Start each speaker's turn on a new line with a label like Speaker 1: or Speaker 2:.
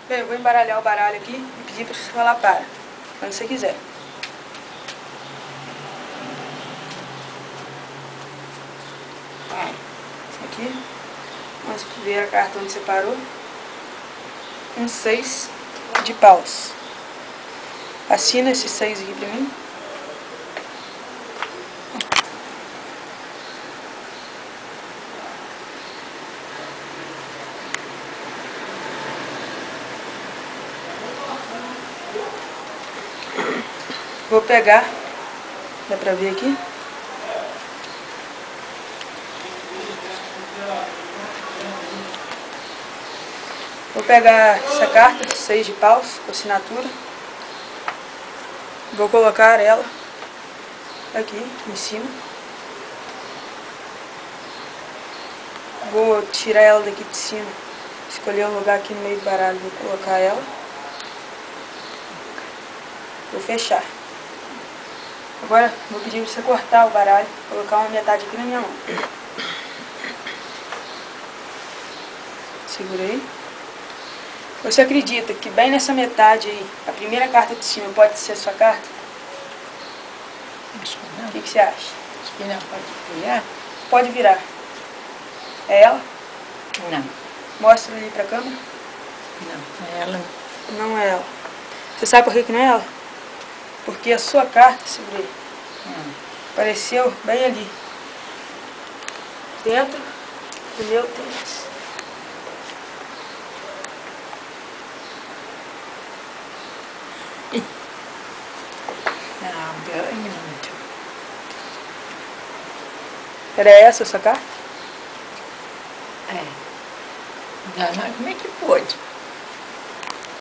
Speaker 1: Bem, eu vou embaralhar o baralho aqui e pedir para você falar para, quando você quiser. Esse aqui, vamos ver a carta onde você parou. Um 6 de paus. Assina esse 6 aqui pra mim. Vou pegar, dá pra ver aqui. Vou pegar essa carta, 6 de paus, com assinatura. Vou colocar ela aqui em cima. Vou tirar ela daqui de cima. Escolher um lugar aqui no meio do baralho, vou colocar ela. Vou fechar. Agora vou pedir para você cortar o baralho, colocar uma metade aqui na minha mão. Segurei. Você acredita que bem nessa metade aí, a primeira carta de cima pode ser a sua carta?
Speaker 2: Acho que não.
Speaker 1: O que você acha?
Speaker 2: Acho que não. Pode virar?
Speaker 1: Pode virar. É ela?
Speaker 2: Não.
Speaker 1: Mostra ali pra câmera.
Speaker 2: Não, é ela.
Speaker 1: Não é ela. Você sabe por que não é ela? Porque a sua carta, segurei, apareceu bem ali. Dentro do meu tênis.
Speaker 2: Não, bem muito.
Speaker 1: Era essa a sua carta?
Speaker 2: É. Não, mas como é que pode?